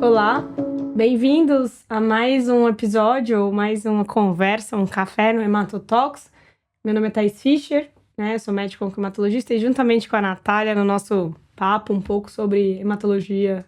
Olá, bem-vindos a mais um episódio, ou mais uma conversa, um café no Hematotalks. Meu nome é Thaís Fischer, né? Eu sou médico oncohematologista e juntamente com a Natália, no nosso papo um pouco sobre hematologia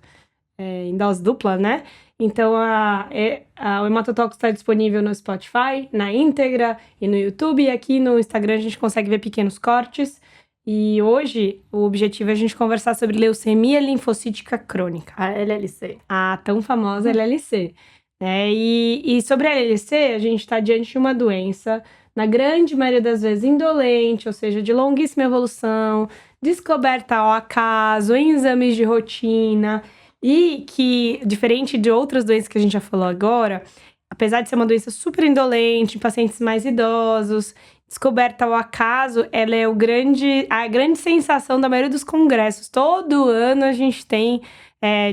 em dose dupla, né? Então, o Hematotalks está disponível no Spotify, na íntegra e no YouTube. E aqui no Instagram a gente consegue ver pequenos cortes. E hoje o objetivo é a gente conversar sobre leucemia linfocítica crônica. A LLC. A tão famosa LLC. E sobre a LLC, a gente está diante de uma doença, na grande maioria das vezes, indolente, ou seja, de longuíssima evolução, descoberta ao acaso, em exames de rotina, e que, diferente de outras doenças que a gente já falou agora, apesar de ser uma doença super indolente, em pacientes mais idosos, descoberta ao acaso, ela é a grande sensação da maioria dos congressos. Todo ano a gente tem,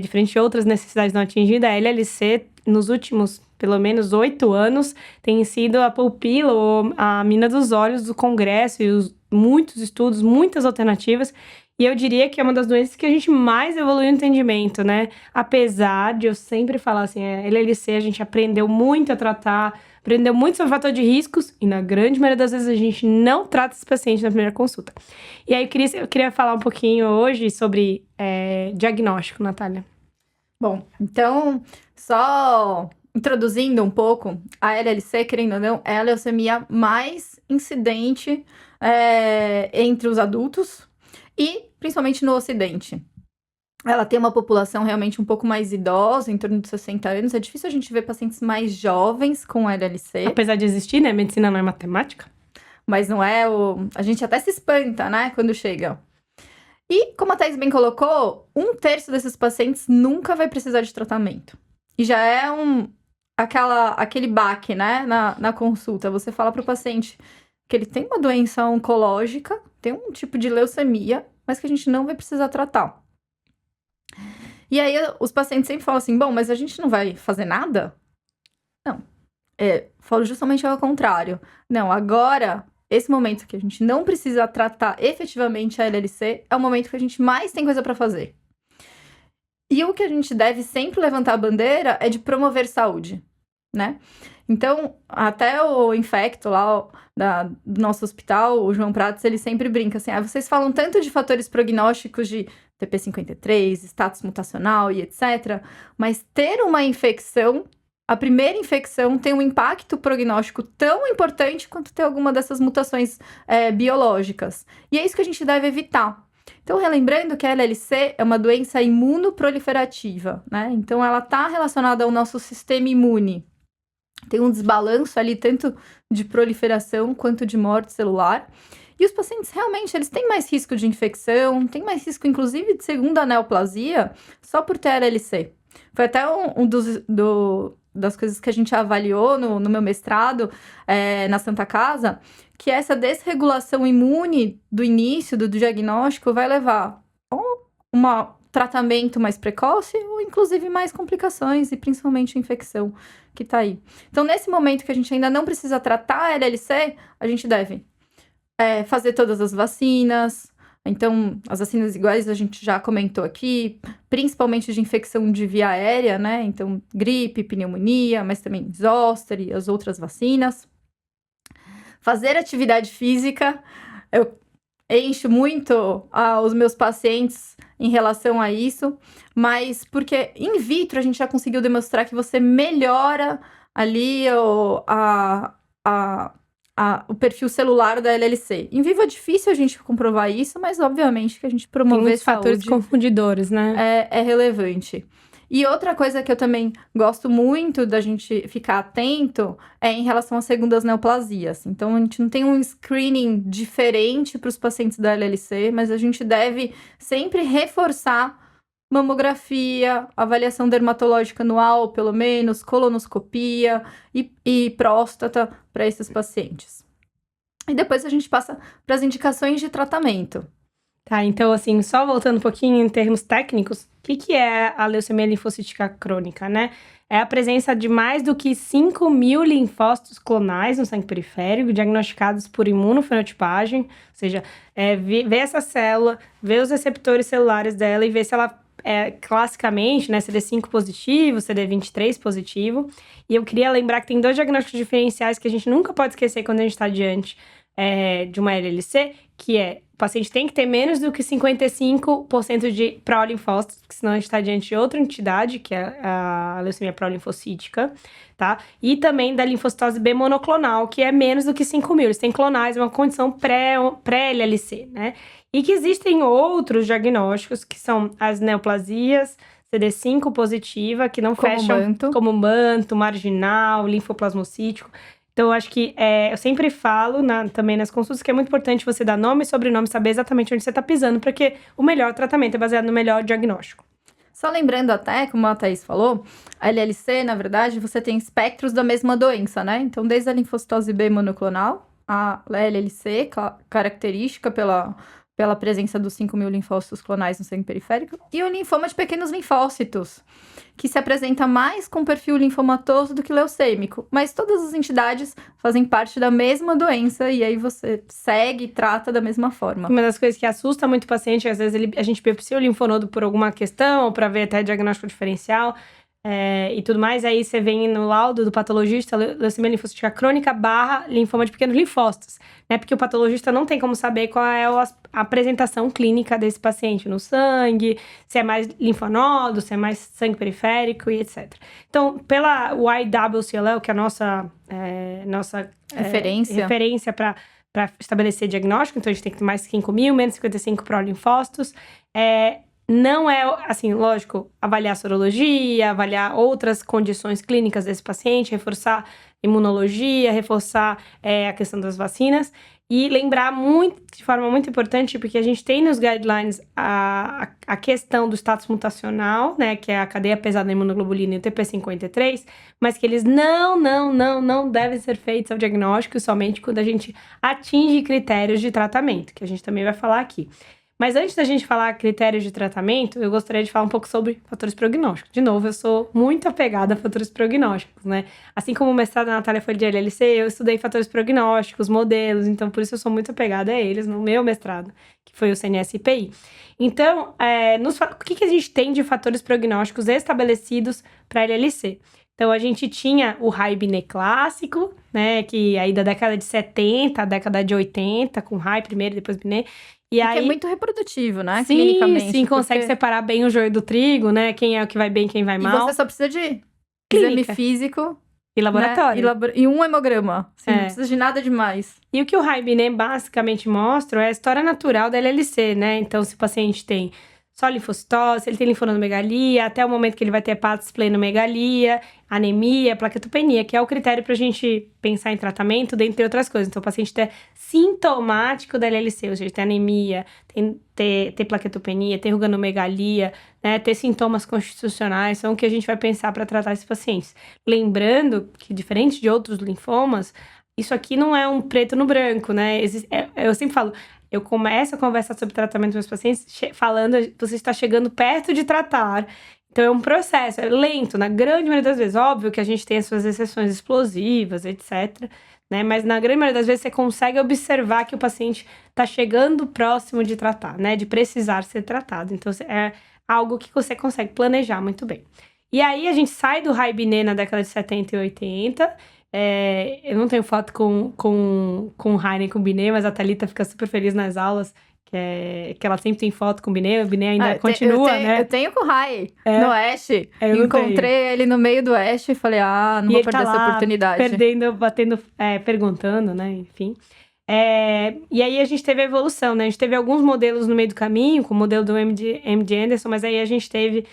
diferente de outras necessidades não atingidas, a LLC, nos últimos, pelo menos, 8 anos, tem sido a pupila ou a mina dos olhos do congresso e muitos estudos, muitas alternativas. E eu diria que é uma das doenças que a gente mais evoluiu no entendimento, né? Apesar de eu sempre falar assim, a LLC a gente aprendeu muito a tratar, aprendeu muito sobre o fator de riscos e na grande maioria das vezes a gente não trata esse paciente na primeira consulta. E aí eu queria falar um pouquinho hoje sobre diagnóstico, Natália. Bom, então, só introduzindo um pouco, a LLC, querendo ou não, é a leucemia mais incidente entre os adultos e principalmente no Ocidente. Ela tem uma população realmente um pouco mais idosa, em torno de 60 anos. É difícil a gente ver pacientes mais jovens com LLC. Apesar de existir, né? Medicina não é matemática. Mas não é o... A gente até se espanta, né? Quando chega. E, como a Thaís bem colocou, 1/3 desses pacientes nunca vai precisar de tratamento. E já é aquele baque, né? Na consulta. Você fala para o paciente que ele tem uma doença oncológica, tem um tipo de leucemia, mas que a gente não vai precisar tratar. E aí, os pacientes sempre falam assim, bom, mas a gente não vai fazer nada? Não. Falo justamente ao contrário. Não, agora, esse momento que a gente não precisa tratar efetivamente a LLC, é o momento que a gente mais tem coisa para fazer. E o que a gente deve sempre levantar a bandeira é de promover saúde, né? Então, até o infecto lá do nosso hospital, o João Prates, ele sempre brinca assim, vocês falam tanto de fatores prognósticos de TP53, status mutacional e etc., mas ter uma infecção, a primeira infecção tem um impacto prognóstico tão importante quanto ter alguma dessas mutações biológicas. E é isso que a gente deve evitar. Então, relembrando que a LLC é uma doença imunoproliferativa, né? Então, ela está relacionada ao nosso sistema imune. Tem um desbalanço ali, tanto de proliferação quanto de morte celular. E os pacientes, realmente, eles têm mais risco de infecção, têm mais risco, inclusive, de segunda neoplasia, só por ter LLC. Foi até das coisas que a gente avaliou no meu mestrado, na Santa Casa, que essa desregulação imune do início do diagnóstico vai levar a um tratamento mais precoce ou, inclusive, mais complicações e, principalmente, infecção que tá aí. Então, nesse momento que a gente ainda não precisa tratar a LLC, a gente deve fazer todas as vacinas. Então, as vacinas iguais a gente já comentou aqui, principalmente de infecção de via aérea, né? Então, gripe, pneumonia, mas também zóster e as outras vacinas. Fazer atividade física, eu encho muito os meus pacientes em relação a isso, mas porque in vitro a gente já conseguiu demonstrar que você melhora ali o perfil celular da LLC. Em vivo é difícil a gente comprovar isso, mas obviamente que a gente promover Tem muitos saúde fatores confundidores, né? É relevante. E outra coisa que eu também gosto muito da gente ficar atento é em relação às segundas neoplasias. Então, a gente não tem um screening diferente para os pacientes da LLC, mas a gente deve sempre reforçar mamografia, avaliação dermatológica anual, pelo menos, colonoscopia e próstata para esses pacientes. E depois a gente passa para as indicações de tratamento. Tá, então assim, só voltando um pouquinho em termos técnicos, o que é a leucemia linfocítica crônica, né? É a presença de mais do que 5.000 linfócitos clonais no sangue periférico, diagnosticados por imunofenotipagem, ou seja, ver essa célula, ver os receptores celulares dela e ver se ela classicamente, né, CD5 positivo, CD23 positivo. E eu queria lembrar que tem 2 diagnósticos diferenciais que a gente nunca pode esquecer quando a gente está diante de uma LLC, que é o paciente tem que ter menos do que 55% de prolinfócitos, porque senão a gente está diante de outra entidade, que é a leucemia prolinfocítica, tá? E também da linfocitose B monoclonal, que é menos do que 5.000. Eles têm clonais, uma condição pré-LLC, né? E que existem outros diagnósticos, que são as neoplasias, CD5 positiva, que não fecham como manto, marginal, linfoplasmocítico. Então, eu acho que eu sempre falo também nas consultas que é muito importante você dar nome e sobrenome, saber exatamente onde você está pisando, porque o melhor tratamento é baseado no melhor diagnóstico. Só lembrando até, como a Thaís falou, a LLC, na verdade, você tem espectros da mesma doença, né? Então, desde a linfocitose B monoclonal, a LLC, característica pela presença dos 5.000 linfócitos clonais no sangue periférico, e o linfoma de pequenos linfócitos, que se apresenta mais com perfil linfomatoso do que leucêmico. Mas todas as entidades fazem parte da mesma doença, e aí você segue e trata da mesma forma. Uma das coisas que assusta muito o paciente, às vezes a gente biopsia o linfonodo por alguma questão, ou para ver até diagnóstico diferencial, e tudo mais, aí você vem no laudo do patologista, leucemia linfocítica crônica / linfoma de pequenos linfócitos, né? Porque o patologista não tem como saber qual é a apresentação clínica desse paciente no sangue, se é mais linfonodo, se é mais sangue periférico e etc. Então, pela YWCLL, que é a nossa referência para estabelecer diagnóstico, então a gente tem que ter mais 5.000, menos 55 prolinfócitos, não é, assim, lógico, avaliar sorologia, avaliar outras condições clínicas desse paciente, reforçar imunologia, reforçar a questão das vacinas e lembrar de forma muito importante, porque a gente tem nos guidelines a questão do status mutacional, né, que é a cadeia pesada da imunoglobulina e o TP53, mas que eles não devem ser feitos ao diagnóstico somente quando a gente atinge critérios de tratamento, que a gente também vai falar aqui. Mas antes da gente falar critérios de tratamento, eu gostaria de falar um pouco sobre fatores prognósticos. De novo, eu sou muito apegada a fatores prognósticos, né? Assim como o mestrado da Natália foi de LLC, eu estudei fatores prognósticos, modelos, então por isso eu sou muito apegada a eles no meu mestrado, que foi o CNS-IPI. Então, o que a gente tem de fatores prognósticos estabelecidos para LLC? Então, a gente tinha o Raib-Binet clássico, né? Que aí da década de 70, a década de 80, com Raib primeiro, depois Binet. E aí, que é muito reprodutivo, né? Sim, clinicamente. Sim, consegue separar bem o joio do trigo, né? Quem é o que vai bem, quem vai mal. E você só precisa de exame físico e laboratório. Né? E um hemograma. Assim, não precisa de nada demais. E o que o Raib-Binet basicamente mostra é a história natural da LLC, né? Então, se o paciente tem só linfocitose, ele tem linfonodomegalia, até o momento que ele vai ter hepatosplenomegalia, anemia, plaquetopenia, que é o critério pra gente pensar em tratamento, dentre outras coisas. Então, o paciente é sintomático da LLC, ou seja, tem anemia, ter plaquetopenia, ter organomegalia, né, ter sintomas constitucionais, são o que a gente vai pensar para tratar esses pacientes. Lembrando que, diferente de outros linfomas, isso aqui não é um preto no branco, né? Eu sempre falo, eu começo a conversar sobre tratamento com meus pacientes falando, você está chegando perto de tratar. Então, é um processo, é lento, na grande maioria das vezes. Óbvio que a gente tem as suas exceções explosivas, etc., né? Mas na grande maioria das vezes você consegue observar que o paciente está chegando próximo de tratar, né? De precisar ser tratado. Então, é algo que você consegue planejar muito bem. E aí, a gente sai do Raib-Binet na década de 70 e 80. Eu não tenho foto com o Heine e com o Binet, mas a Thalita fica super feliz nas aulas, que ela sempre tem foto com o Binet ainda continua, né? Eu tenho com o Rai, no Ash. Encontrei ele no meio do Ash e falei, não vou perder essa oportunidade. Perguntando, né? Enfim. E aí a gente teve a evolução, né? A gente teve alguns modelos no meio do caminho, com o modelo do MD Anderson, mas aí a gente teve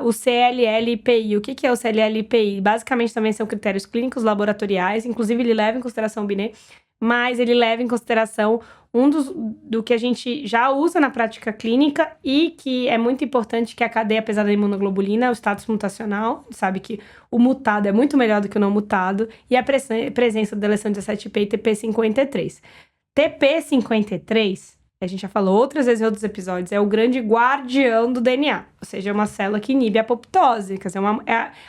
o CLL-IPI. O que é o CLL-IPI? Basicamente também são critérios clínicos laboratoriais, inclusive ele leva em consideração o Binet, mas ele leva em consideração do que a gente já usa na prática clínica e que é muito importante, que é a cadeia pesada da imunoglobulina, o status mutacional, sabe que o mutado é muito melhor do que o não mutado, e a presença da deleção 17p e TP53. TP53, a gente já falou outras vezes em outros episódios, é o grande guardião do DNA, ou seja, é uma célula que inibe a apoptose, quer dizer,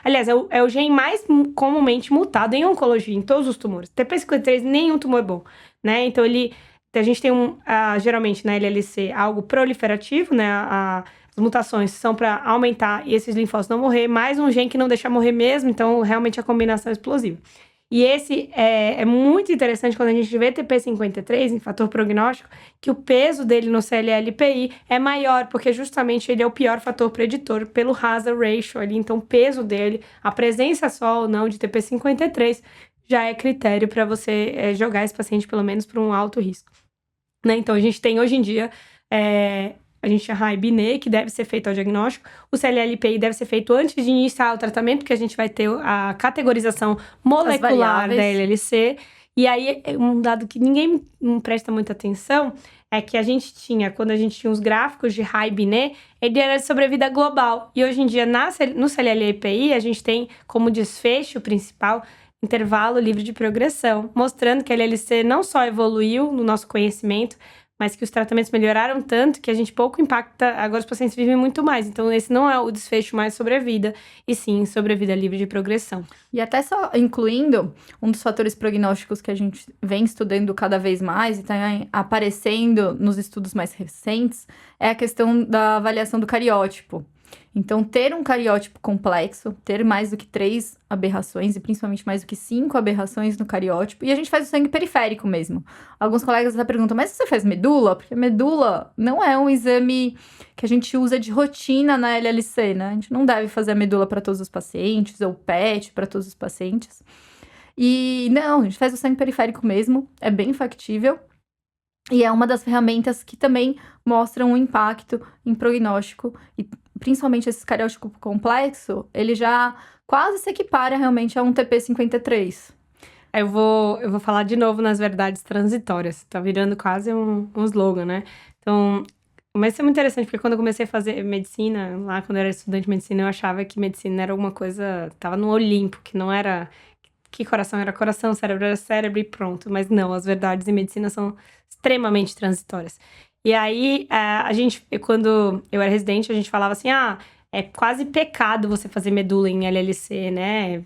aliás, é o gene mais comumente mutado em oncologia, em todos os tumores. TP53, nenhum tumor é bom, né? Então, ele a gente tem geralmente na LLC algo proliferativo, né? As mutações são para aumentar e esses linfócitos não morrer, mais um gene que não deixa morrer mesmo, então realmente a combinação é explosiva. E esse é muito interessante quando a gente vê TP53 em fator prognóstico, que o peso dele no CLL-PI é maior, porque justamente ele é o pior fator preditor pelo hazard ratio ali. Então, o peso dele, a presença só ou não de TP53 já é critério para você jogar esse paciente pelo menos para um alto risco. Né? Então, a gente tem hoje em dia a gente chama IBNE, que deve ser feito ao diagnóstico. O CLL-PI deve ser feito antes de iniciar o tratamento, porque a gente vai ter a categorização molecular da LLC. E aí, um dado que ninguém presta muita atenção é que a gente tinha, quando a gente tinha os gráficos de IBNE, ele era de sobrevida global. E hoje em dia, no CLL-PI, a gente tem como desfecho principal intervalo livre de progressão, mostrando que a LLC não só evoluiu no nosso conhecimento, mas que os tratamentos melhoraram tanto que a gente pouco impacta, agora os pacientes vivem muito mais. Então, esse não é o desfecho mais sobre a vida, e sim sobre a vida livre de progressão. E até só incluindo, um dos fatores prognósticos que a gente vem estudando cada vez mais e está aparecendo nos estudos mais recentes, é a questão da avaliação do cariótipo. Então, ter um cariótipo complexo, ter mais do que 3 aberrações, e principalmente mais do que 5 aberrações no cariótipo, e a gente faz o sangue periférico mesmo. Alguns colegas até perguntam, mas você faz medula? Porque medula não é um exame que a gente usa de rotina na LLC, né? A gente não deve fazer a medula para todos os pacientes, ou PET para todos os pacientes. E não, a gente faz o sangue periférico mesmo, é bem factível. E é uma das ferramentas que também mostram um impacto em prognóstico, e principalmente esse cariótipo complexo, ele já quase se equipara realmente a um TP53. Eu vou falar de novo nas verdades transitórias, tá virando quase um slogan, né? Então, mas isso é muito interessante, porque quando eu comecei a fazer medicina, lá quando eu era estudante de medicina, eu achava que medicina era alguma coisa, tava no Olimpo, que não era... Que coração era coração, cérebro era cérebro e pronto. Mas não, as verdades em medicina são extremamente transitórias. E aí, quando eu era residente, a gente falava assim, é quase pecado você fazer medula em LLC, né?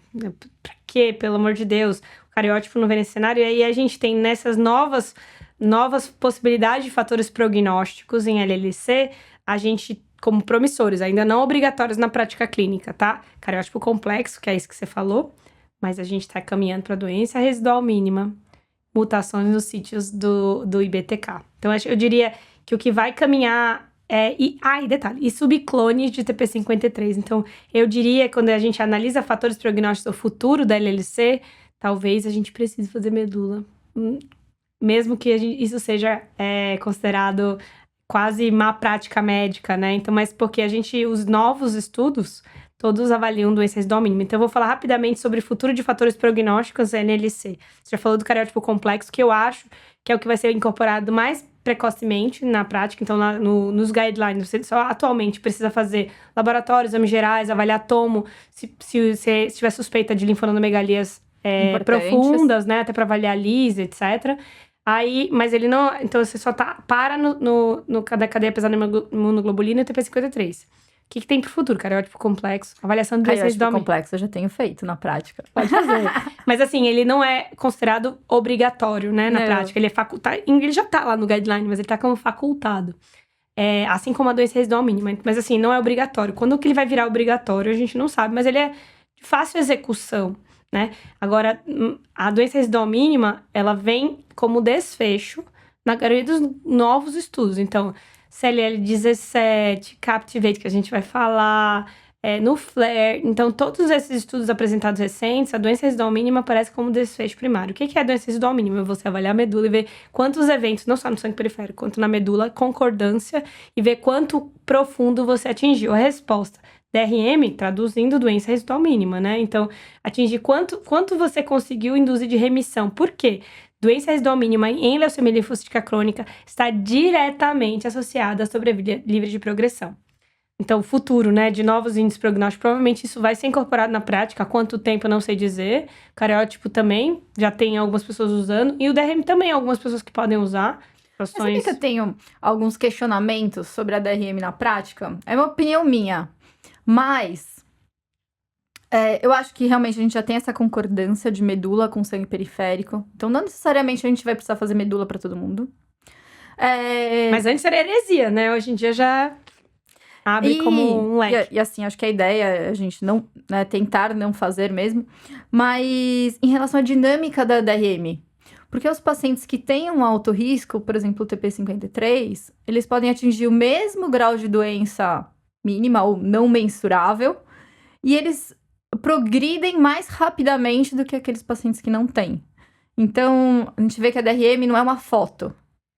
Pra quê? Pelo amor de Deus. O cariótipo não vem nesse cenário. E aí, a gente tem nessas novas possibilidades de fatores prognósticos em LLC, a gente, como promissores, ainda não obrigatórios na prática clínica, tá? Cariótipo complexo, que é isso que você falou. Mas a gente está caminhando para a doença residual mínima, mutações nos sítios do IBTK. Então, eu diria que o que vai caminhar e detalhe, e subclones de TP53. Então, eu diria, quando a gente analisa fatores prognósticos do futuro da LLC, talvez a gente precise fazer medula. Mesmo que isso seja considerado quase má prática médica, né? Então, mas porque os novos estudos... Todos avaliam doença residual mínima. Então, eu vou falar rapidamente sobre o futuro de fatores prognósticos NLC. Você já falou do cariótipo complexo, que eu acho que é o que vai ser incorporado mais precocemente na prática. Então, nos guidelines, você só atualmente precisa fazer laboratórios, exames gerais, avaliar tomo, se tiver suspeita de linfonodomegalias profundas, né? Até para avaliar LIS, etc. Aí, mas ele não... Então, você só para da cadeia pesada imunoglobulina e TP53. O que tem pro futuro? Cariótipo complexo, avaliação de doença residual mínima. Complexo eu já tenho feito na prática. Pode fazer. Mas assim, ele não é considerado obrigatório, né, na prática. Ele é facultado. Ele já tá lá no guideline, mas ele tá como facultado. Assim como a doença residual mínima. Mas assim, não é obrigatório. Quando que ele vai virar obrigatório, a gente não sabe. Mas ele é de fácil execução, né? Agora, a doença residual mínima, ela vem como desfecho na maioria dos novos estudos. Então... CLL17, Captivate, que a gente vai falar, no FLAIR. Então, todos esses estudos apresentados recentes, a doença residual mínima aparece como desfecho primário. O que é a doença residual mínima? Você avaliar a medula e ver quantos eventos, não só no sangue periférico, quanto na medula, concordância, e ver quanto profundo você atingiu. A resposta, DRM, traduzindo doença residual mínima, né? Então, atingir quanto você conseguiu induzir de remissão. Por quê? Doença residual mínima em leucemia linfocítica crônica está diretamente associada à sobrevida livre de progressão. Então, o futuro, né, de novos índices prognósticos, provavelmente isso vai ser incorporado na prática. Há quanto tempo, eu não sei dizer. Cariótipo também, já tem algumas pessoas usando. E o DRM também, algumas pessoas que podem usar. Mas sabe que eu tenho alguns questionamentos sobre a DRM na prática? É uma opinião minha. Mas... eu acho que realmente a gente já tem essa concordância de medula com sangue periférico. Então, não necessariamente a gente vai precisar fazer medula para todo mundo. Mas antes era heresia, né? Hoje em dia já abre como um leque. E assim, acho que a ideia é a gente não, né, tentar não fazer mesmo. Mas em relação à dinâmica da DRM, porque os pacientes que têm um alto risco, por exemplo, o TP53, eles podem atingir o mesmo grau de doença mínima ou não mensurável, e eles progridem mais rapidamente do que aqueles pacientes que não têm. Então, a gente vê que a DRM não é uma foto,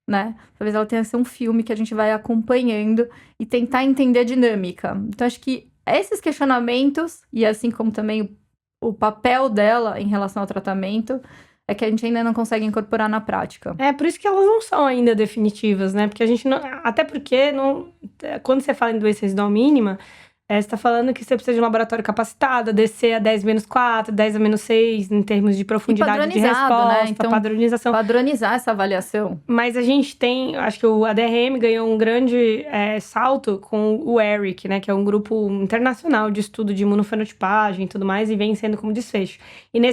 né? Talvez ela tenha que ser um filme que a gente vai acompanhando e tentar entender a dinâmica. Então, acho que esses questionamentos, e assim como também o papel dela em relação ao tratamento, é que a gente ainda não consegue incorporar na prática. É por isso que elas não são ainda definitivas, né? Porque a gente não. Até porque não, quando você fala em doença residual mínima, você está falando que você precisa de um laboratório capacitado, descer a 10-4, 10-6, em termos de profundidade de resposta, né? Então, padronização. Padronizar essa avaliação. Mas a gente tem, acho que o ADRM ganhou um grande salto com o ERIC, né? Que é um grupo internacional de estudo de imunofenotipagem e tudo mais, e vem sendo como desfecho.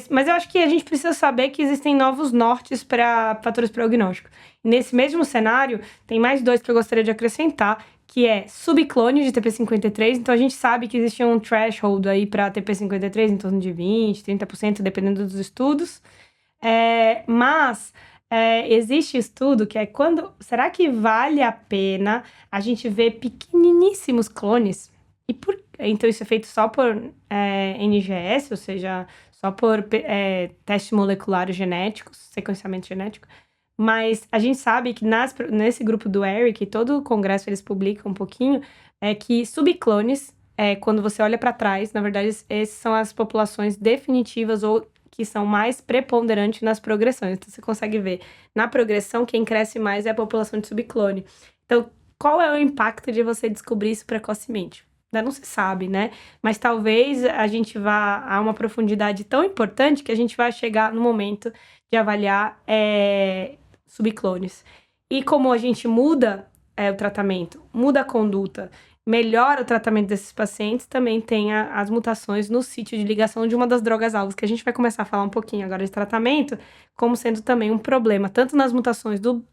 Mas eu acho que a gente precisa saber que existem novos nortes para fatores prognósticos. Nesse mesmo cenário, tem mais 2 que eu gostaria de acrescentar, que é subclone de TP53. Então, a gente sabe que existe um threshold aí para TP53 em torno de 20%, 30%, dependendo dos estudos. Mas existe estudo que é será que vale a pena a gente ver pequeniníssimos clones? Então, isso é feito só por NGS, ou seja, só por testes moleculares genéticos, sequenciamento genético. Mas a gente sabe que nesse grupo do ERIC, todo o congresso eles publicam um pouquinho, que subclones, quando você olha para trás, na verdade, essas são as populações definitivas ou que são mais preponderantes nas progressões. Então, você consegue ver, na progressão, quem cresce mais é a população de subclone. Então, qual é o impacto de você descobrir isso precocemente? Ainda não se sabe, né? Mas talvez a gente vá a uma profundidade tão importante que a gente vai chegar no momento de avaliar subclones. E como a gente muda o tratamento, muda a conduta, melhora o tratamento desses pacientes, também tem as mutações no sítio de ligação de uma das drogas-alvos, que a gente vai começar a falar um pouquinho agora de tratamento, como sendo também um problema, tanto nas mutações do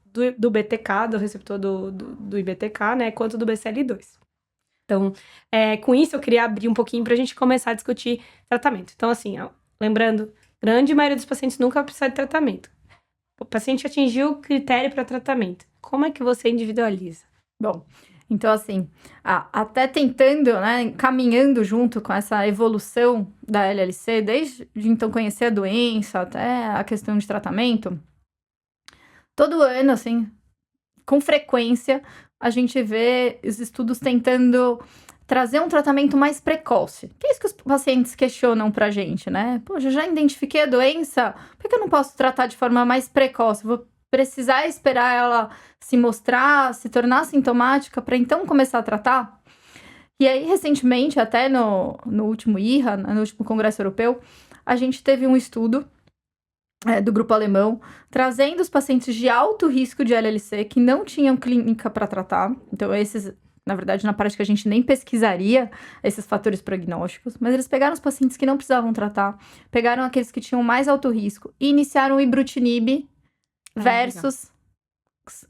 BTK, do receptor do IBTK, né, quanto do BCL2. Então, com isso, eu queria abrir um pouquinho para a gente começar a discutir tratamento. Então, assim, lembrando, grande maioria dos pacientes nunca vai precisar de tratamento. O paciente atingiu o critério para tratamento. Como é que você individualiza? Bom, então assim, até tentando, né, caminhando junto com essa evolução da LLC, desde então conhecer a doença até a questão de tratamento, todo ano, assim, com frequência, a gente vê os estudos tentando trazer um tratamento mais precoce. Que é isso que os pacientes questionam pra gente, né? Poxa, eu já identifiquei a doença, por que eu não posso tratar de forma mais precoce? Vou precisar esperar ela se mostrar, se tornar sintomática para então começar a tratar? E aí, recentemente, até no último IRA, no último Congresso Europeu, a gente teve um estudo do grupo alemão, trazendo os pacientes de alto risco de LLC que não tinham clínica para tratar. Então, esses, na verdade, na prática, a gente nem pesquisaria esses fatores prognósticos, mas eles pegaram os pacientes que não precisavam tratar, pegaram aqueles que tinham mais alto risco e iniciaram o ibrutinib versus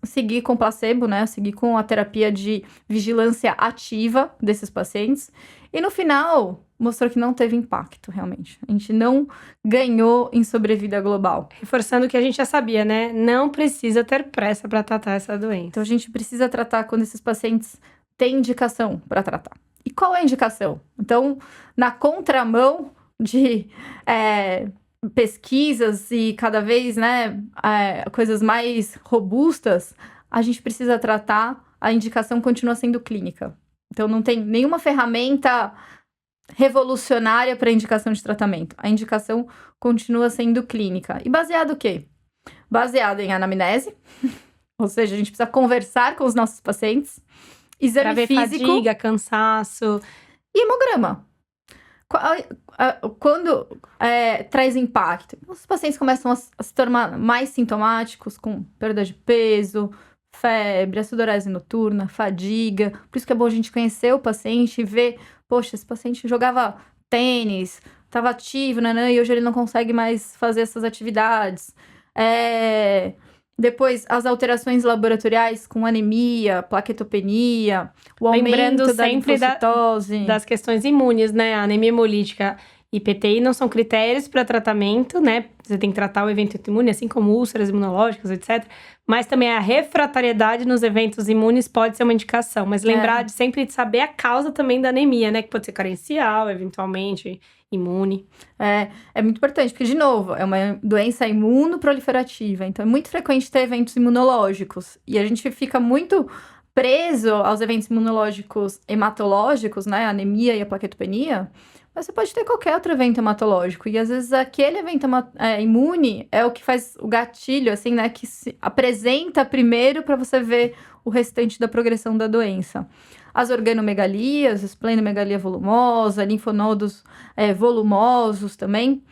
seguir com placebo, né? Seguir com a terapia de vigilância ativa desses pacientes. E no final, mostrou que não teve impacto, realmente. A gente não ganhou em sobrevida global. Reforçando o que a gente já sabia, né? Não precisa ter pressa para tratar essa doença. Então, a gente precisa tratar quando esses pacientes têm indicação para tratar. E qual é a indicação? Então, na contramão de pesquisas e cada vez, né, coisas mais robustas, a gente precisa tratar, a indicação continua sendo clínica. Então, não tem nenhuma ferramenta revolucionária para indicação de tratamento. A indicação continua sendo clínica. E baseado o quê? Baseado em anamnese, ou seja, a gente precisa conversar com os nossos pacientes, exame ver físico, fadiga, cansaço e hemograma. Quando traz impacto, os pacientes começam a se tornar mais sintomáticos, com perda de peso, febre, sudorese noturna, fadiga. Por isso que é bom a gente conhecer o paciente e ver, poxa, esse paciente jogava tênis, estava ativo, né, e hoje ele não consegue mais fazer essas atividades. Depois, as alterações laboratoriais com anemia, plaquetopenia, o Lembrando aumento da sempre linfocitose. das questões imunes, né? A anemia hemolítica e PTI não são critérios para tratamento, né? Você tem que tratar o evento autoimune, assim como úlceras imunológicas, etc. Mas também a refratariedade nos eventos imunes pode ser uma indicação. Mas lembrar de sempre de saber a causa também da anemia, né? Que pode ser carencial, eventualmente, imune. É muito importante, porque, de novo, é uma doença imunoproliferativa. Então, é muito frequente ter eventos imunológicos. E a gente fica muito preso aos eventos imunológicos hematológicos, né? A anemia e a plaquetopenia. Mas você pode ter qualquer outro evento hematológico. E, às vezes, aquele evento imune é o que faz o gatilho, assim, né? Que se apresenta primeiro para você ver o restante da progressão da doença. As organomegalias, esplenomegalia volumosa, linfonodos volumosos também.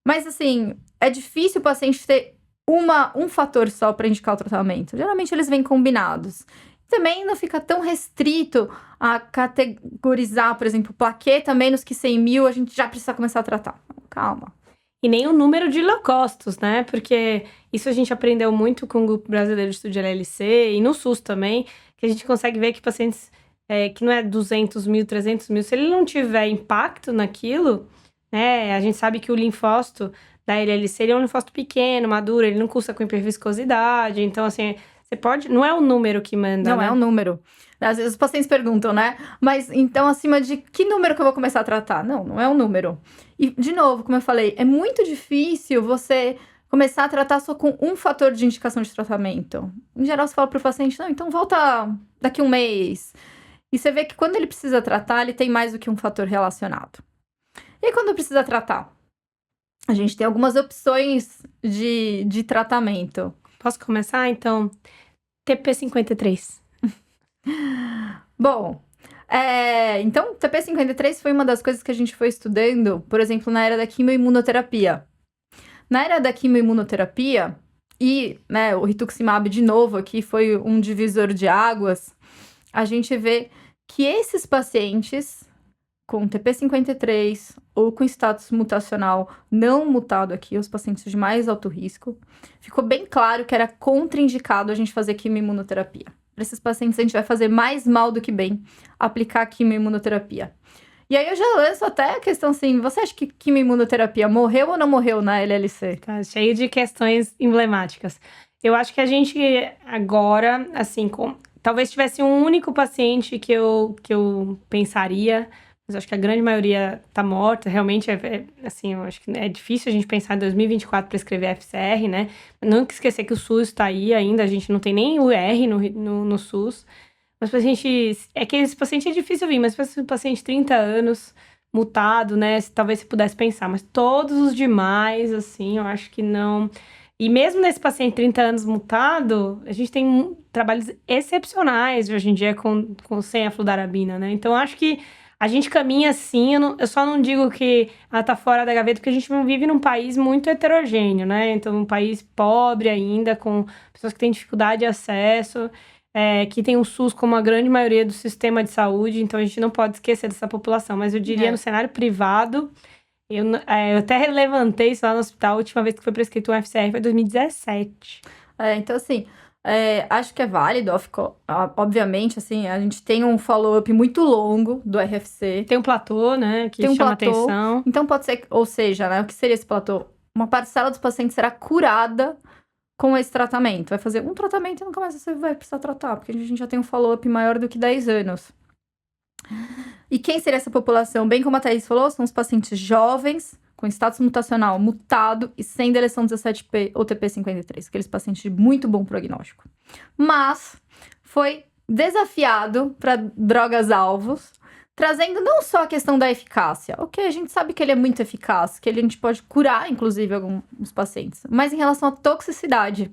Mas, assim, é difícil o paciente ter um fator só para indicar o tratamento. Geralmente, eles vêm combinados. Também não fica tão restrito a categorizar, por exemplo, plaqueta menos que 100 mil, a gente já precisa começar a tratar. Calma. E nem o número de leucócitos, né? Porque isso a gente aprendeu muito com o Grupo Brasileiro de Estudo de LLC e no SUS também, que a gente consegue ver que pacientes que não é 200 mil, 300 mil, se ele não tiver impacto naquilo, né? A gente sabe que o linfócito da LLC ele é um linfócito pequeno, maduro, ele não cursa com hiperviscosidade, então assim, você pode... Não é o número que manda, Não né? é um número. Às vezes os pacientes perguntam, né? Mas então, acima de que número que eu vou começar a tratar? Não é um número. E, de novo, como eu falei, é muito difícil você começar a tratar só com um fator de indicação de tratamento. Em geral, você fala para o paciente, não, então volta daqui um mês. E você vê que quando ele precisa tratar, ele tem mais do que um fator relacionado. E aí, quando precisa tratar? A gente tem algumas opções de tratamento. Posso começar, então? TP53. Bom, então, TP53 foi uma das coisas que a gente foi estudando, por exemplo, na era da quimioimunoterapia. Na era da quimioimunoterapia, e né, o rituximab, de novo, aqui foi um divisor de águas, a gente vê que esses pacientes com TP53 ou com status mutacional não mutado aqui, os pacientes de mais alto risco, ficou bem claro que era contraindicado a gente fazer quimioimunoterapia. Para esses pacientes, a gente vai fazer mais mal do que bem aplicar quimioimunoterapia. E aí eu já lanço até a questão assim, você acha que quimioimunoterapia morreu ou não morreu na LLC? Tá cheio de questões emblemáticas. Eu acho que a gente agora, assim, talvez tivesse um único paciente que eu pensaria, mas acho que a grande maioria tá morta. Realmente, assim, eu acho que é difícil a gente pensar em 2024 para escrever FCR, né? Não esquecer que o SUS está aí ainda, a gente não tem nem o R no SUS. Mas paciente, é que esse paciente é difícil vir, mas para um paciente de 30 anos, mutado, né? Talvez você pudesse pensar, mas todos os demais, assim, eu acho que não. E mesmo nesse paciente de 30 anos mutado, a gente tem trabalhos excepcionais hoje em dia sem a fludarabina, né? Então, eu acho que a gente caminha assim, eu só não digo que ela tá fora da gaveta, porque a gente vive num país muito heterogêneo, né? Então, um país pobre ainda, com pessoas que têm dificuldade de acesso, que tem o SUS como a grande maioria do sistema de saúde, então a gente não pode esquecer dessa população. Mas eu diria, no cenário privado, eu até levantei isso lá no hospital, a última vez que foi prescrito um FCR foi em 2017. Então, assim, acho que é válido, obviamente, assim, a gente tem um follow-up muito longo do RFC. Tem um platô, né, que chama atenção. Então, pode ser, ou seja, né, o que seria esse platô? Uma parcela dos pacientes será curada com esse tratamento. Vai fazer um tratamento e nunca mais você vai precisar tratar, porque a gente já tem um follow-up maior do que 10 anos. E quem seria essa população? Bem como a Thaís falou, são os pacientes jovens, com status mutacional mutado e sem deleção 17p ou TP53, aqueles pacientes de muito bom prognóstico. Mas foi desafiado para drogas-alvos, trazendo não só a questão da eficácia, ok, a gente sabe que ele é muito eficaz, que a gente pode curar, inclusive, alguns pacientes, mas em relação à toxicidade.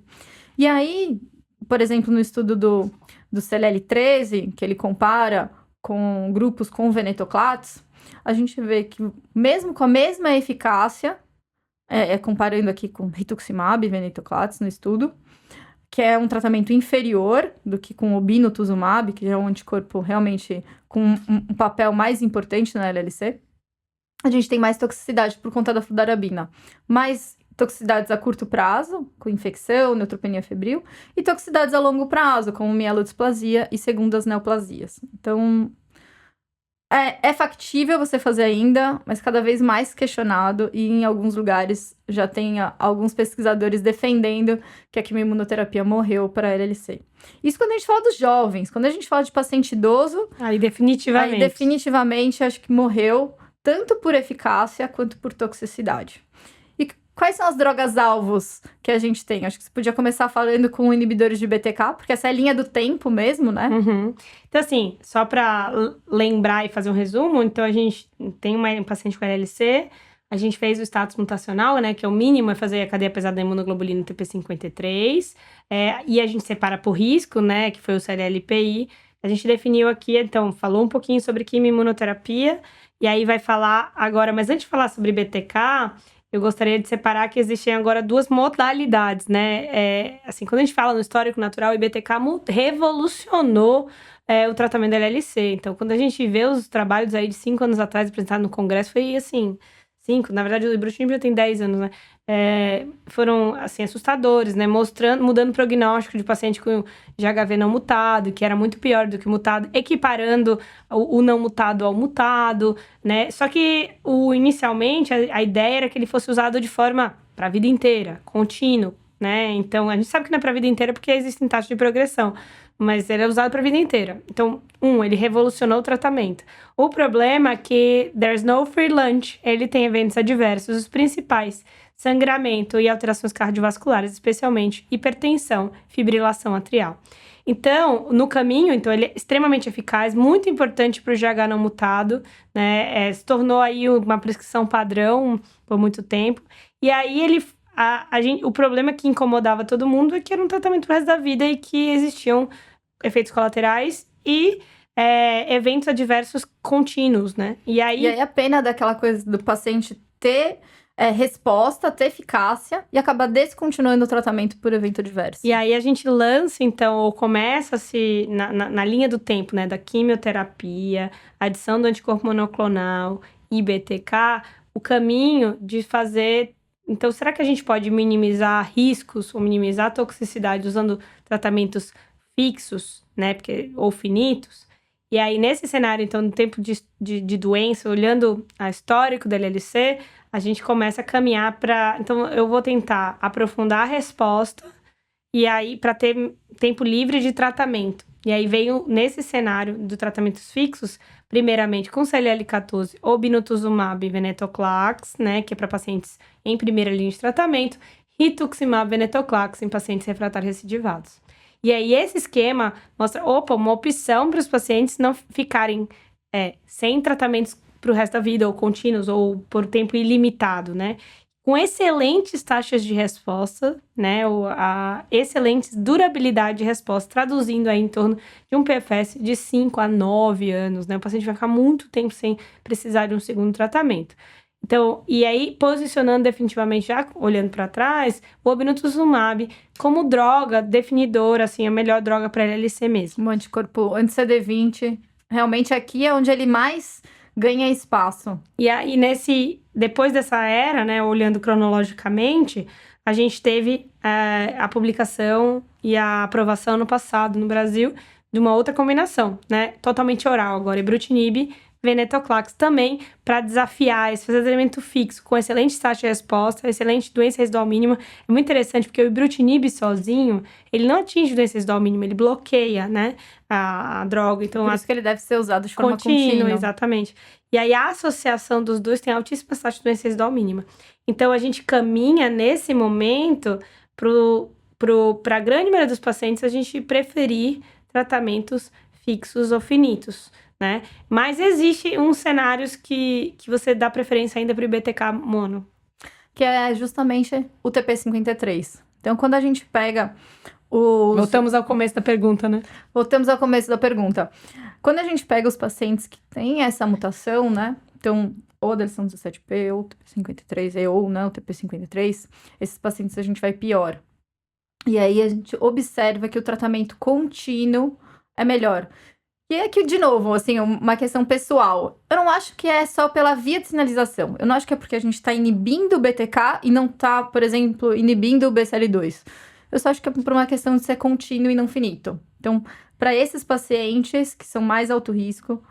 E aí, por exemplo, no estudo do CLL13, que ele compara com grupos com venetoclax, a gente vê que mesmo com a mesma eficácia, comparando aqui com rituximab e venetoclax no estudo, que é um tratamento inferior do que com obinutuzumab, que é um anticorpo realmente com um papel mais importante na LLC, a gente tem mais toxicidade por conta da fludarabina. Mas toxicidades a curto prazo, com infecção, neutropenia febril, e toxicidades a longo prazo, como mielodisplasia e segundas neoplasias. Então, é factível você fazer ainda, mas cada vez mais questionado, e em alguns lugares já tem alguns pesquisadores defendendo que a quimioimunoterapia morreu para a LLC. Isso quando a gente fala dos jovens. Quando a gente fala de paciente idoso, Aí definitivamente acho que morreu, tanto por eficácia quanto por toxicidade. E quais são as drogas-alvos que a gente tem? Acho que você podia começar falando com inibidores de BTK, porque essa é a linha do tempo mesmo, né? Uhum. Então, assim, só para lembrar e fazer um resumo, então a gente tem um paciente com LLC, a gente fez o status mutacional, né, que é o mínimo, é fazer a cadeia pesada da imunoglobulina TP53, e a gente separa por risco, né, que foi o CLLPI. A gente definiu aqui, então, falou um pouquinho sobre quimioimunoterapia, e aí vai falar agora, mas antes de falar sobre BTK, eu gostaria de separar que existem agora duas modalidades, né? Assim, quando a gente fala no histórico natural, o IBTK revolucionou o tratamento da LLC. Então, quando a gente vê os trabalhos aí de 5 anos atrás apresentados no congresso, foi assim, 5, na verdade o ibrutinib já tem 10 anos, né? Foram, assim, assustadores, né? Mudando o prognóstico de paciente com GHV não mutado, que era muito pior do que o mutado, equiparando o não mutado ao mutado, né? Só que inicialmente a ideia era que ele fosse usado de forma para a vida inteira, contínuo, né? Então, a gente sabe que não é para a vida inteira porque existem taxas de progressão, mas ele é usado para a vida inteira. Então, ele revolucionou o tratamento. O problema é que there's no free lunch, ele tem eventos adversos, os principais: sangramento e alterações cardiovasculares, especialmente hipertensão, fibrilação atrial. Então, no caminho, ele é extremamente eficaz, muito importante para o GH não mutado, né? Se tornou aí uma prescrição padrão por muito tempo. E aí o problema que incomodava todo mundo é que era um tratamento pro resto da vida e que existiam efeitos colaterais e eventos adversos contínuos, né? E aí a pena daquela coisa do paciente ter resposta, ter eficácia e acabar descontinuando o tratamento por evento adverso. E aí a gente lança, então, ou começa-se na linha do tempo, né? Da quimioterapia, adição do anticorpo monoclonal e BTK, o caminho de fazer. Então, será que a gente pode minimizar riscos ou minimizar a toxicidade usando tratamentos fixos, né? Ou finitos? E aí, nesse cenário, então, no tempo de doença, olhando a histórico da LLC, a gente começa a caminhar para. Então, eu vou tentar aprofundar a resposta e aí para ter tempo livre de tratamento. E aí veio nesse cenário de tratamentos fixos, primeiramente com CLL14, obinutuzumab e venetoclax, né, que é para pacientes em primeira linha de tratamento, rituximab e venetoclax em pacientes refratários recidivados. E aí esse esquema mostra, uma opção para os pacientes não ficarem sem tratamentos para o resto da vida, ou contínuos, ou por tempo ilimitado, né? Com excelentes taxas de resposta, né? Excelentes durabilidade de resposta, traduzindo aí em torno de um PFS de 5 a 9 anos, né? O paciente vai ficar muito tempo sem precisar de um segundo tratamento. Então, e aí, posicionando definitivamente, já olhando para trás, o obinutuzumab como droga definidora, assim, a melhor droga para LLC mesmo. Um anticorpo anti-CD20, realmente aqui é onde ele mais ganha espaço. E aí, depois dessa era, né, olhando cronologicamente, a gente teve a publicação e a aprovação no passado, no Brasil, de uma outra combinação, né, totalmente oral agora, ibrutinib, venetoclax, também para desafiar esse elemento fixo, com excelente taxa de resposta, excelente doença residual mínima. É muito interessante, porque o ibrutinib sozinho, ele não atinge doença residual mínima, ele bloqueia, né, a droga. Então, por isso que ele deve ser usado de forma contínua. Exatamente. E aí, a associação dos dois tem altíssima taxa de doença residual mínima. Então, a gente caminha, nesse momento, para a grande maioria dos pacientes, a gente preferir tratamentos fixos ou finitos, né? Mas existe uns cenários que você dá preferência ainda para o IBTK mono. Que é justamente o TP53. Então, quando a gente pega Voltamos ao começo da pergunta, né? Voltamos ao começo da pergunta. Quando a gente pega os pacientes que têm essa mutação, né? Então, ou da lição 17P, ou TP53E, ou não, TP53, esses pacientes a gente vai pior. E aí, a gente observa que o tratamento contínuo é melhor. E aqui, de novo, assim, uma questão pessoal. Eu não acho que é só pela via de sinalização. Eu não acho que é porque a gente tá inibindo o BTK e não tá, por exemplo, inibindo o BCL2. Eu só acho que é por uma questão de ser contínuo e não finito. Então, para esses pacientes que são mais alto risco,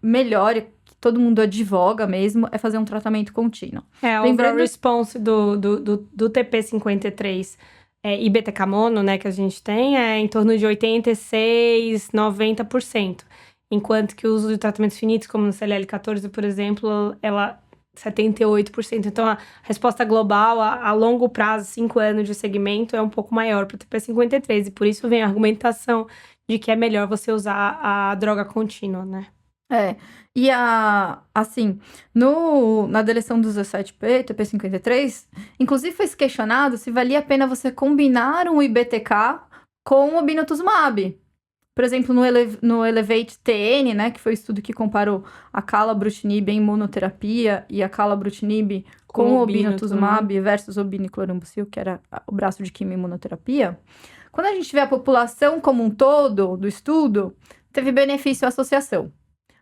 melhor, que todo mundo advoga mesmo, é fazer um tratamento contínuo. O overall response do TP53 e BTK mono, né, que a gente tem, é em torno de 86%, 90%. Enquanto que o uso de tratamentos finitos, como no CLL14, por exemplo, ela 78%. Então, a resposta global, a longo prazo, 5 anos de segmento, é um pouco maior para o TP53. E por isso vem a argumentação de que é melhor você usar a droga contínua, né? E assim, na deleção do 17P, TP53, inclusive foi questionado se valia a pena você combinar um IBTK com o obinutuzumab. Por exemplo, no Elevate TN, né, que foi o estudo que comparou a acalabrutinib em monoterapia e a acalabrutinib com o obinutuzumab versus obinaclorambucil, que era o braço de quimioimunoterapia. Quando a gente vê a população como um todo do estudo, teve benefício à associação.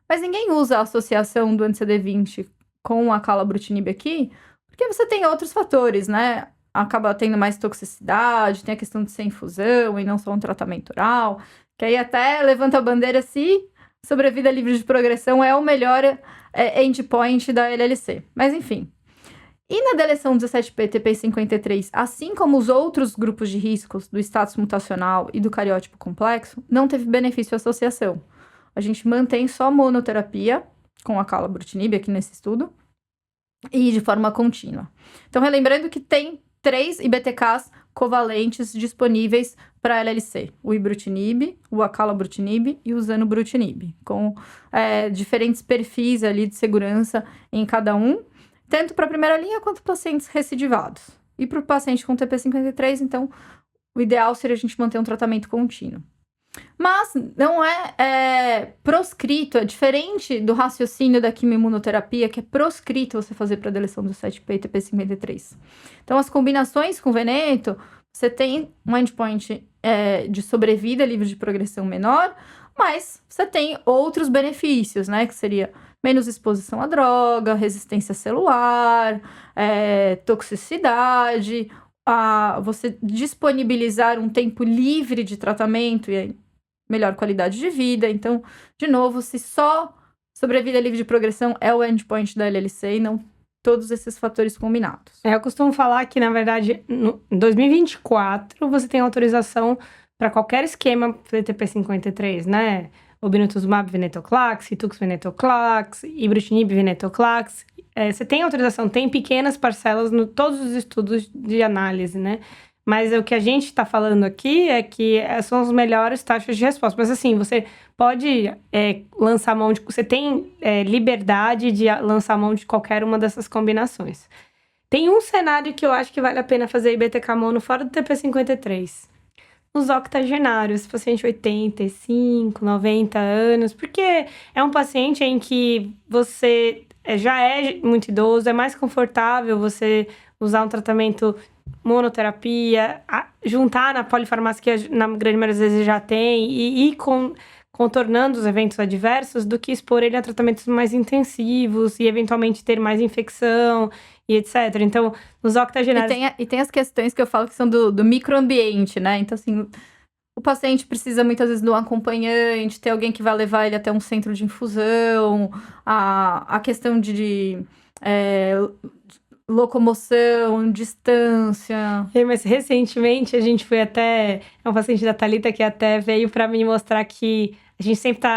Mas ninguém usa a associação do anti-CD20 com a acalabrutinib aqui, porque você tem outros fatores, né? Acaba tendo mais toxicidade, tem a questão de ser infusão e não só um tratamento oral, que aí até levanta a bandeira se sobrevida livre de progressão é o melhor endpoint da LLC. Mas enfim. E na deleção 17P TP53, assim como os outros grupos de riscos do status mutacional e do cariótipo complexo, não teve benefício à associação. A gente mantém só monoterapia com a acalabrutinib aqui nesse estudo e de forma contínua. Então, relembrando que tem 3 IBTKs covalentes disponíveis para LLC. O ibrutinib, o acalabrutinib e o zanubrutinib, com diferentes perfis ali de segurança em cada um, tanto para a primeira linha quanto pacientes recidivados. E para o paciente com TP53, então, o ideal seria a gente manter um tratamento contínuo. Mas não é proscrito, é diferente do raciocínio da quimioimunoterapia, que é proscrito você fazer para deleção do 7P e TP53. Então, as combinações com veneto, você tem um endpoint de sobrevida livre de progressão menor, mas você tem outros benefícios, né? Que seria menos exposição à droga, resistência celular, toxicidade, você disponibilizar um tempo livre de tratamento e melhor qualidade de vida. Então, de novo, se só sobrevida livre de progressão é o endpoint da LLC e não todos esses fatores combinados. Eu costumo falar que, na verdade, em 2024, você tem autorização para qualquer esquema TP53, né? Obinutuzumab venetoclax, Itux venetoclax, ibrutinib venetoclax. Você tem autorização, tem pequenas parcelas em todos os estudos de análise, né? Mas o que a gente está falando aqui é que são as melhores taxas de resposta. Mas assim, você pode lançar mão de... Você tem liberdade de lançar mão de qualquer uma dessas combinações. Tem um cenário que eu acho que vale a pena fazer IBTK mono fora do TP53. Os octogenários, paciente 85, 90 anos. Porque é um paciente em que você já é muito idoso, é mais confortável você usar um tratamento monoterapia, juntar na polifarmácia que na grande maioria das vezes já tem e ir contornando os eventos adversos do que expor ele a tratamentos mais intensivos e eventualmente ter mais infecção e etc. Então, nos octogenários... E tem as questões que eu falo que são do microambiente, né? Então, assim, o paciente precisa muitas vezes de um acompanhante, ter alguém que vai levar ele até um centro de infusão, a questão de locomoção, distância. Mas recentemente a gente foi até... É um paciente da Thalita que até veio para mim mostrar que a gente sempre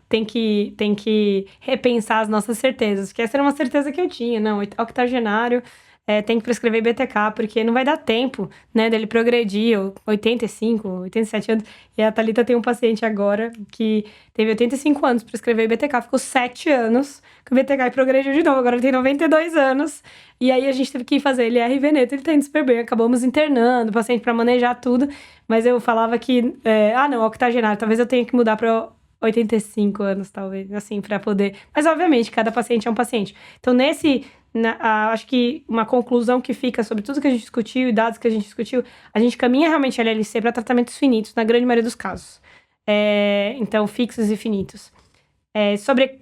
tem que repensar as nossas certezas. Porque essa era uma certeza que eu tinha. Não, octogenário tem que prescrever BTK, porque não vai dar tempo, né, dele progredir. 85, 87 anos. E a Thalita tem um paciente agora que teve 85 anos, prescreveu BTK, ficou 7 anos com o BTK e progrediu de novo. Agora ele tem 92 anos. E aí a gente teve que fazer LR Veneto, ele tá indo super bem. Acabamos internando o paciente para manejar tudo. Mas eu falava que, não, octogenário, talvez eu tenha que mudar para 85 anos, talvez, assim, para poder... Mas, obviamente, cada paciente é um paciente. Então, acho que uma conclusão que fica sobre tudo que a gente discutiu e dados que a gente discutiu, a gente caminha realmente a LLC para tratamentos finitos, na grande maioria dos casos. Então, fixos e finitos.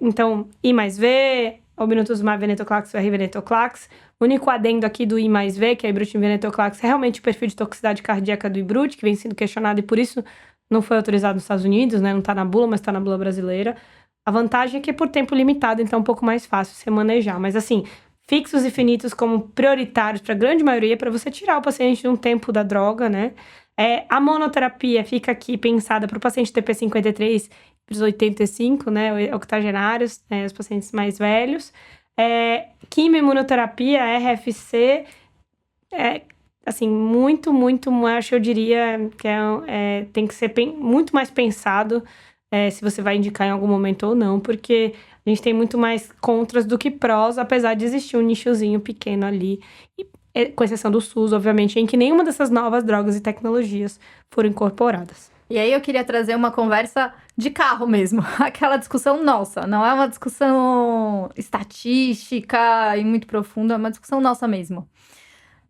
Então, I mais V, obinutuzumab, venetoclax, VR, venetoclax. O único adendo aqui do I mais V, que é ibrutinib, venetoclax, é realmente o perfil de toxicidade cardíaca do Ibrut, que vem sendo questionado e por isso não foi autorizado nos Estados Unidos, né? Não tá na bula, mas tá na bula brasileira. A vantagem é que é por tempo limitado, então é um pouco mais fácil você manejar. Mas assim, fixos e finitos como prioritários para a grande maioria, para você tirar o paciente de um tempo da droga, né? A monoterapia fica aqui pensada para o paciente TP53 para os 85, né? Octogenários, os pacientes mais velhos. Quimioimunoterapia, RFC, assim, muito, acho, eu diria que tem que ser muito mais pensado se você vai indicar em algum momento ou não, porque a gente tem muito mais contras do que prós, apesar de existir um nichozinho pequeno ali, com exceção do SUS, obviamente, em que nenhuma dessas novas drogas e tecnologias foram incorporadas. E aí eu queria trazer uma conversa de carro mesmo, aquela discussão nossa, não é uma discussão estatística e muito profunda, é uma discussão nossa mesmo.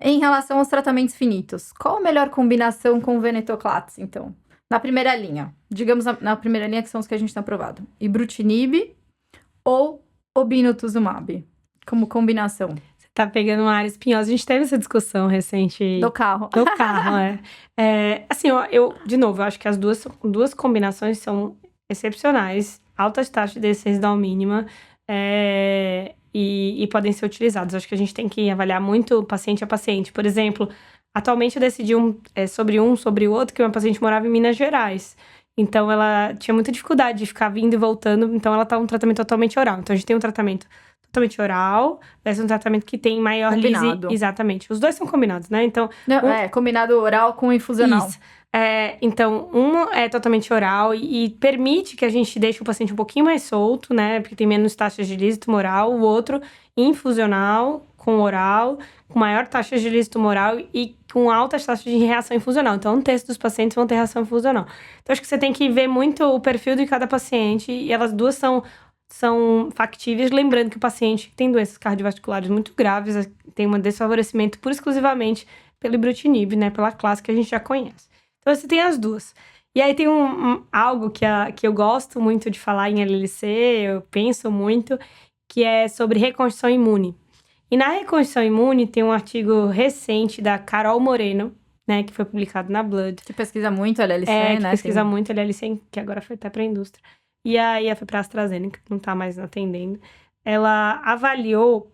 Em relação aos tratamentos finitos, qual a melhor combinação com o venetoclax, então? Na primeira linha, digamos na primeira linha que são os que a gente tem aprovado, ibrutinib ou obinutuzumab, como combinação. Tá pegando uma área espinhosa. A gente teve essa discussão recente. Do carro. Do carro, assim, de novo, eu acho que as duas combinações são excepcionais. Altas taxas de DCs da mínima. E podem ser utilizadas. Acho que a gente tem que avaliar muito paciente a paciente. Por exemplo, atualmente eu decidi sobre o outro, que uma paciente morava em Minas Gerais. Então, ela tinha muita dificuldade de ficar vindo e voltando. Então, ela tá um tratamento totalmente oral. Então, a gente tem um tratamento totalmente oral, vai ser um tratamento que tem maior combinado. Exatamente. Os dois são combinados, né? Então, combinado oral com infusional. Isso. Então, um é totalmente oral e permite que a gente deixe o paciente um pouquinho mais solto, né? Porque tem menos taxas de lísito tumoral. O outro, infusional, com oral, com maior taxa de lísito tumoral e com altas taxas de reação infusional. Então, 1/3 dos pacientes vão ter reação infusional. Então, acho que você tem que ver muito o perfil de cada paciente e elas duas são factíveis, lembrando que o paciente que tem doenças cardiovasculares muito graves tem um desfavorecimento pura e exclusivamente pelo ibrutinib, né, pela classe que a gente já conhece. Então, você tem as duas. E aí tem algo que eu gosto muito de falar em LLC, eu penso muito, que é sobre reconstrução imune. E na reconstrução imune tem um artigo recente da Carol Moreno, né, que foi publicado na Blood. Que pesquisa muito LLC, né? Que pesquisa muito LLC, que agora foi até para a indústria. E aí, ela foi para a AstraZeneca, que não tá mais atendendo. Ela avaliou,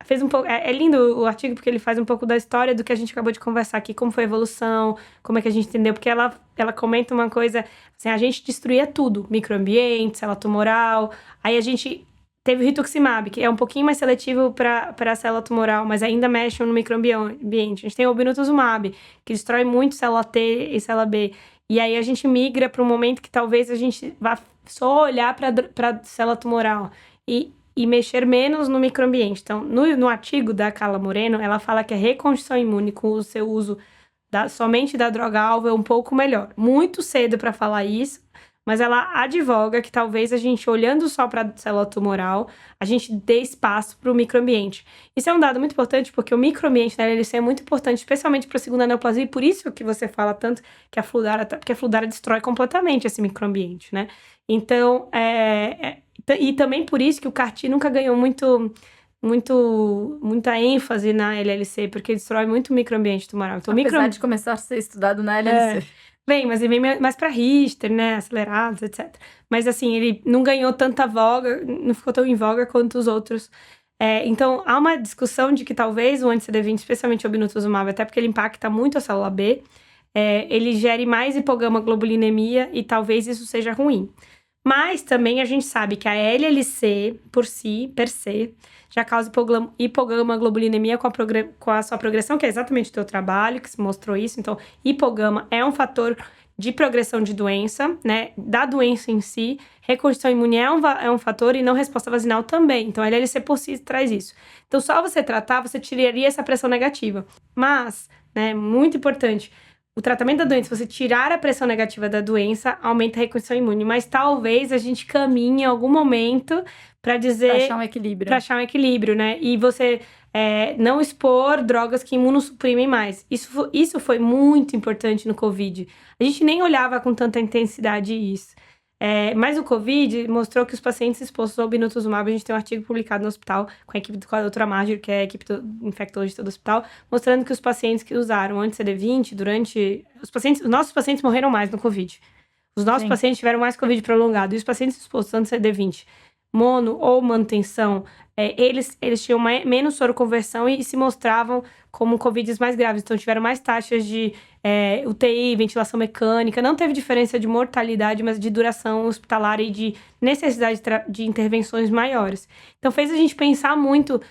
fez um pouco... É lindo o artigo, porque ele faz um pouco da história do que a gente acabou de conversar aqui, como foi a evolução, como é que a gente entendeu. Porque ela comenta uma coisa, assim, a gente destruía tudo, microambiente, célula tumoral. Aí a gente teve o rituximab, que é um pouquinho mais seletivo para a célula tumoral, mas ainda mexe no microambiente. A gente tem o obinutuzumab, que destrói muito célula T e célula B. E aí a gente migra para um momento que talvez a gente vá só olhar para célula tumoral e mexer menos no microambiente. Então, no artigo da Carla Moreno, ela fala que a reconstrução imune com o seu uso somente da droga-alvo é um pouco melhor. Muito cedo para falar isso, mas ela advoga que talvez a gente, olhando só para a célula tumoral, a gente dê espaço para o microambiente. Isso é um dado muito importante, porque o microambiente na LLC é muito importante, especialmente para a segunda neoplasia, e por isso que você fala tanto que porque a Fludara destrói completamente esse microambiente, né? Então, e também por isso que o CAR-T nunca ganhou muita ênfase na LLC, porque destrói muito o microambiente tumoral. Então, apesar de começar a ser estudado na LLC. Vem mais pra Richter, né, acelerados, etc. Mas, assim, ele não ganhou tanta voga, não ficou tão em voga quanto os outros. Então, há uma discussão de que talvez o anti-CD20, especialmente o obinutuzumab, até porque ele impacta muito a célula B, ele gere mais hipogama-globulinemia e talvez isso seja ruim. Mas também a gente sabe que a LLC, per se, já causa hipogama-globulinemia com a sua progressão, que é exatamente o teu trabalho, que se mostrou isso. Então, hipogama é um fator de progressão de doença, né? Da doença em si. Reconstrução imune é um fator e não resposta vaginal também. Então, a LLC por si traz isso. Então, só você tratar, você tiraria essa pressão negativa. Mas, né, muito importante, o tratamento da doença, se você tirar a pressão negativa da doença, aumenta a reconstrução imune. Mas talvez a gente caminhe em algum momento para dizer... Pra achar um equilíbrio. Pra achar um equilíbrio, né? E você não expor drogas que imunossuprimem mais. Isso foi muito importante no Covid. A gente nem olhava com tanta intensidade isso. Mas o Covid mostrou que os pacientes expostos ao obinutuzumab, a gente tem um artigo publicado no hospital com a doutora Marjorie, que é a equipe infectologista do hospital, mostrando que os pacientes que usaram anti-CD20 os nossos pacientes morreram mais no Covid. Os nossos pacientes tiveram mais Covid prolongado. E os pacientes expostos ao anti-CD20 mono ou manutenção, eles tinham menos soroconversão e se mostravam como Covids mais graves. Então, tiveram mais taxas de UTI, ventilação mecânica. Não teve diferença de mortalidade, mas de duração hospitalar e de necessidade de intervenções maiores. Então, fez a gente pensar muito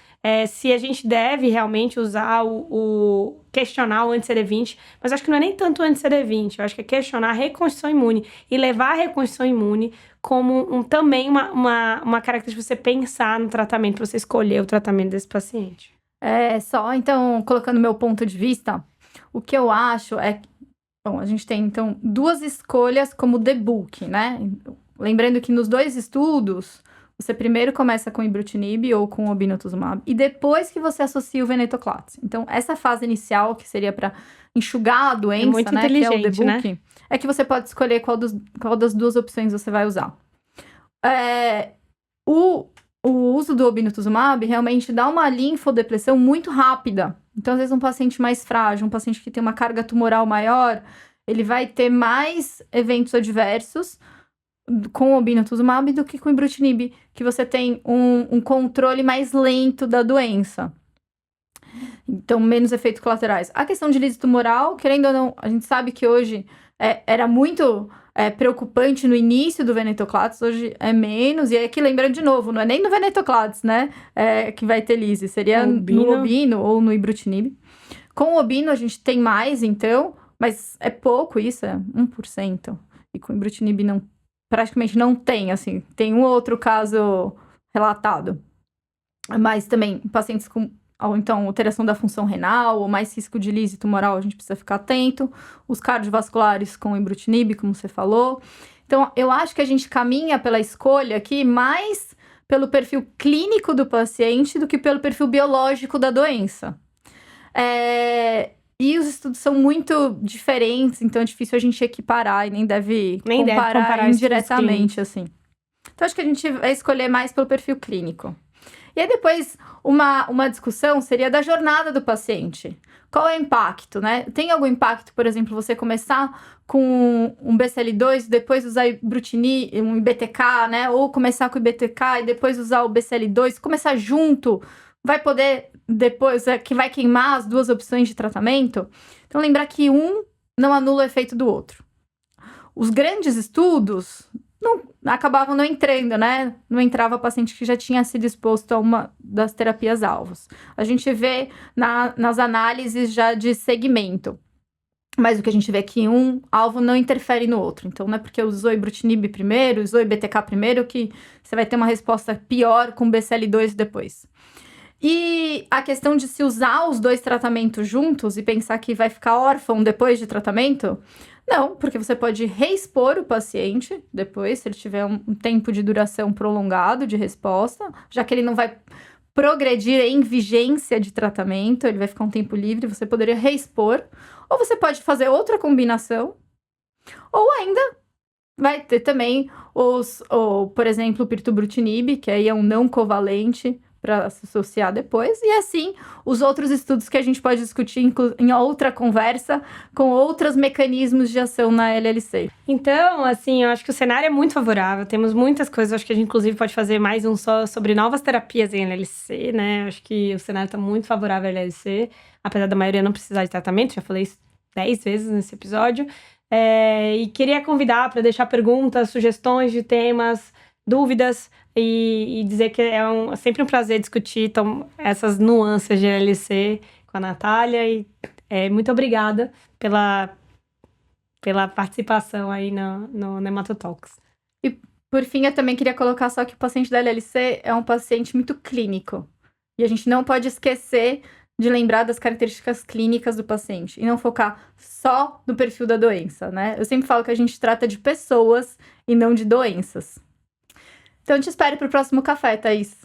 se a gente deve realmente usar questionar o anti-CD20. Mas acho que não é nem tanto o anti-CD20. Eu acho que é questionar a reconstrução imune e levar a reconstrução imune como também uma característica de você pensar no tratamento, para você escolher o tratamento desse paciente. Então, colocando meu ponto de vista, o que eu acho bom, a gente tem, então, 2 escolhas como debulk, né? Lembrando que nos 2 estudos, você primeiro começa com ibrutinib ou com obinutuzumab, e depois que você associa o venetoclax. Então, essa fase inicial, que seria para enxugar a doença, muito né, que é o inteligente, debulk, né? é que você pode escolher qual das 2 opções você vai usar. O uso do obinutuzumab realmente dá uma linfodepressão muito rápida. Então, às vezes, um paciente mais frágil, um paciente que tem uma carga tumoral maior, ele vai ter mais eventos adversos com o obinutuzumab do que com o ibrutinib, que você tem um controle mais lento da doença. Então, menos efeitos colaterais. A questão de lise tumoral, querendo ou não, a gente sabe que hoje era muito preocupante no início do venetoclax, hoje é menos. E aqui, lembrando de novo, não é nem no venetoclax, né, que vai ter lise, seria no obino ou no ibrutinib. Com o obino, a gente tem mais, então, mas é pouco isso, é 1%. E com o ibrutinib praticamente não tem, assim, tem um outro caso relatado. Mas também, pacientes com ou então alteração da função renal, ou mais risco de lise tumoral, a gente precisa ficar atento. Os cardiovasculares com ibrutinib, como você falou. Então, eu acho que a gente caminha pela escolha aqui mais pelo perfil clínico do paciente do que pelo perfil biológico da doença. E os estudos são muito diferentes, então é difícil a gente equiparar e nem deve comparar indiretamente, assim. Então, acho que a gente vai escolher mais pelo perfil clínico. E aí, depois, uma discussão seria da jornada do paciente. Qual é o impacto, né? Tem algum impacto, por exemplo, você começar com um BCL2, depois usar ibrutinib, um IBTK, né? Ou começar com o IBTK e depois usar o BCL2, começar junto, vai poder, depois, que vai queimar as 2 opções de tratamento? Então, lembrar que um não anula o efeito do outro. Os grandes estudos acabavam não entrando, né? Não entrava paciente que já tinha sido exposto a uma das terapias-alvos. A gente vê nas análises já de segmento. Mas o que a gente vê é que um alvo não interfere no outro. Então, não é porque usou ibrutinib primeiro, usou IBTK primeiro, que você vai ter uma resposta pior com BCL2 depois. E a questão de se usar os 2 tratamentos juntos e pensar que vai ficar órfão depois de tratamento... Não, porque você pode reexpor o paciente depois, se ele tiver um tempo de duração prolongado de resposta, já que ele não vai progredir em vigência de tratamento, ele vai ficar um tempo livre, você poderia reexpor. Ou você pode fazer outra combinação, ou ainda vai ter também por exemplo, o pirtobrutinib, que aí é um não covalente, para se associar depois, e assim os outros estudos que a gente pode discutir em outra conversa com outros mecanismos de ação na LLC. Então, assim, eu acho que o cenário é muito favorável, temos muitas coisas, acho que a gente inclusive pode fazer mais um só sobre novas terapias em LLC, né, acho que o cenário está muito favorável à LLC, apesar da maioria não precisar de tratamento, já falei isso 10 vezes nesse episódio, e queria convidar para deixar perguntas, sugestões de temas, dúvidas, e dizer que é sempre um prazer discutir essas nuances de LLC com a Natália. E muito obrigada pela participação aí no Nematotalks. E, por fim, eu também queria colocar só que o paciente da LLC é um paciente muito clínico. E a gente não pode esquecer de lembrar das características clínicas do paciente. E não focar só no perfil da doença, né? Eu sempre falo que a gente trata de pessoas e não de doenças. Então, te espero para o próximo café, Thaís.